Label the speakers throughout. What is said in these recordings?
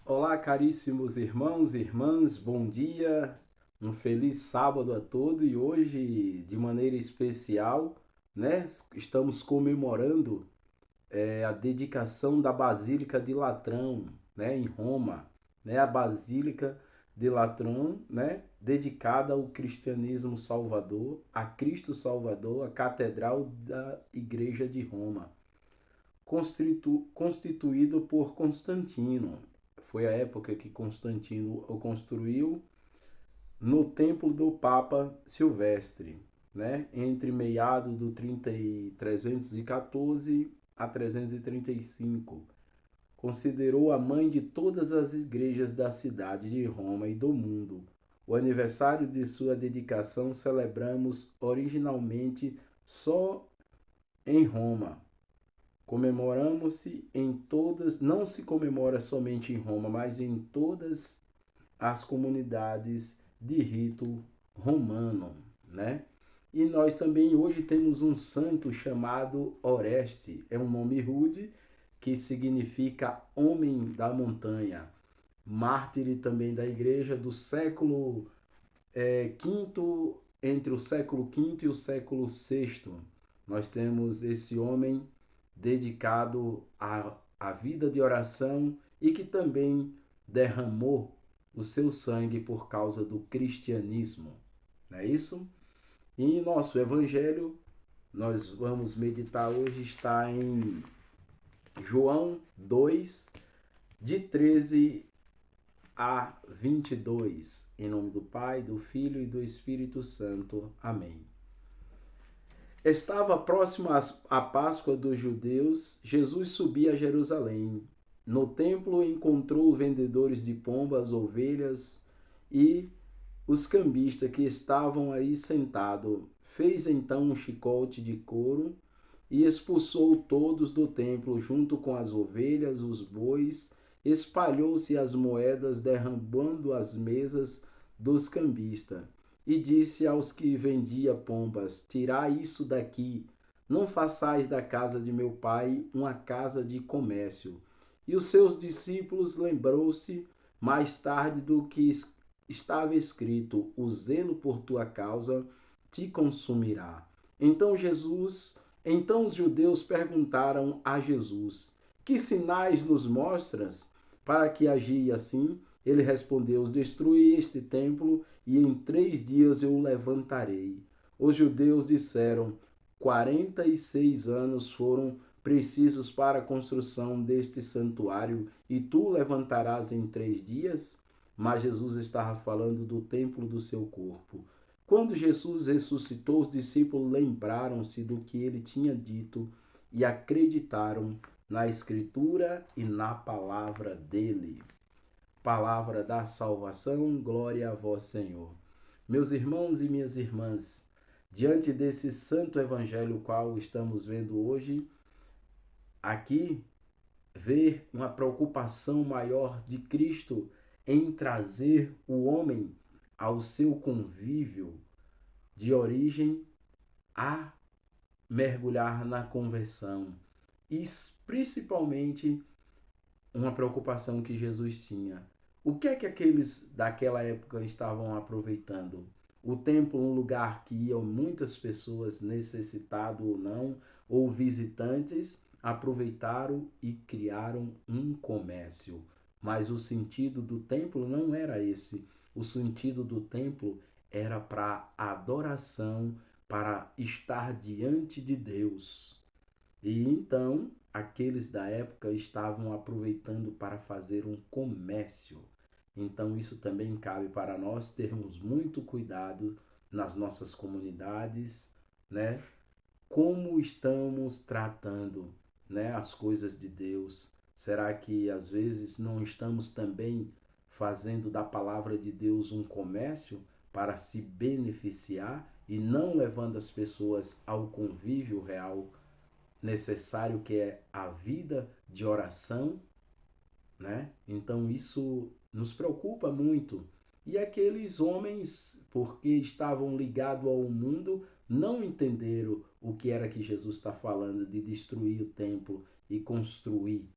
Speaker 1: Olá, caríssimos irmãos e irmãs, bom dia, um feliz sábado a todos e hoje, de maneira especial, né, estamos comemorando a dedicação da Basílica de Latrão, né, em Roma, né, a Basílica de Latrão, né, dedicada ao cristianismo salvador, a Cristo Salvador, a Catedral da Igreja de Roma constituído por Constantino. Foi a época que Constantino o construiu no templo do Papa Silvestre, né? Entre meados do 314 a 335. Considerou a mãe de todas as igrejas da cidade de Roma e do mundo. O aniversário de sua dedicação celebramos originalmente só em Roma, comemoramos-se em todas, não se comemora somente em Roma, mas em todas as comunidades de rito romano, né? E nós também hoje temos um santo chamado Oreste, é um nome rude que significa homem da montanha, mártir também da igreja do século quinto, entre o século quinto e o século sexto. Nós temos esse homem dedicado à vida de oração e que também derramou o seu sangue por causa do cristianismo. Não é isso? E nosso evangelho, nós vamos meditar hoje, está em João 2, de 13 a 22. Em nome do Pai, do Filho e do Espírito Santo. Amém. Estava próximo à Páscoa dos judeus, Jesus subia a Jerusalém. No templo encontrou vendedores de pombas, ovelhas e os cambistas que estavam aí sentados. Fez então um chicote de couro e expulsou todos do templo, junto com as ovelhas, os bois. Espalhou-se as moedas, derrubando as mesas dos cambistas. E disse aos que vendia pombas: Tirai isso daqui, não façais da casa de meu pai uma casa de comércio. E os seus discípulos lembrou-se mais tarde do que estava escrito: O zelo por tua causa te consumirá. Então os judeus perguntaram a Jesus: Que sinais nos mostras para que agi assim? Ele respondeu: Destruí este templo e em 3 dias eu o levantarei. Os judeus disseram: 46 anos foram precisos para a construção deste santuário e tu o levantarás em 3 dias? Mas Jesus estava falando do templo do seu corpo. Quando Jesus ressuscitou, os discípulos lembraram-se do que ele tinha dito e acreditaram na Escritura e na palavra dele. Palavra da salvação, glória a vós, Senhor. Meus irmãos e minhas irmãs, diante desse santo evangelho qual estamos vendo hoje, aqui, ver uma preocupação maior de Cristo em trazer o homem ao seu convívio de origem a mergulhar na conversão. E principalmente uma preocupação que Jesus tinha. O que é que aqueles daquela época estavam aproveitando? O templo, um lugar que iam muitas pessoas, necessitado ou não, ou visitantes, aproveitaram e criaram um comércio. Mas o sentido do templo não era esse. O sentido do templo era para adoração, para estar diante de Deus. E então aqueles da época estavam aproveitando para fazer um comércio. Então isso também cabe para nós termos muito cuidado nas nossas comunidades, né? Como estamos tratando, né, as coisas de Deus? Será que às vezes não estamos também fazendo da palavra de Deus um comércio para se beneficiar e não levando as pessoas ao convívio real necessário, que é a vida de oração, né? Então isso nos preocupa muito. E aqueles homens, porque estavam ligados ao mundo, não entenderam o que era que Jesus está falando de destruir o templo e construir,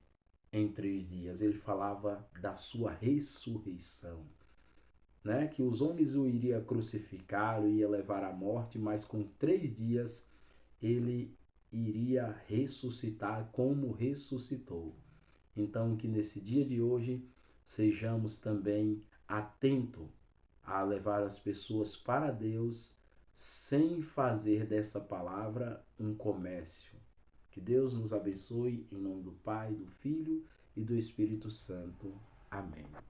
Speaker 1: em 3 dias. Ele falava da sua ressurreição, né? Que os homens o iriam crucificar, o ia levar à morte, mas com 3 dias ele iria ressuscitar como ressuscitou. Então, que nesse dia de hoje sejamos também atentos a levar as pessoas para Deus sem fazer dessa palavra um comércio. Que Deus nos abençoe em nome do Pai, do Filho e do Espírito Santo. Amém.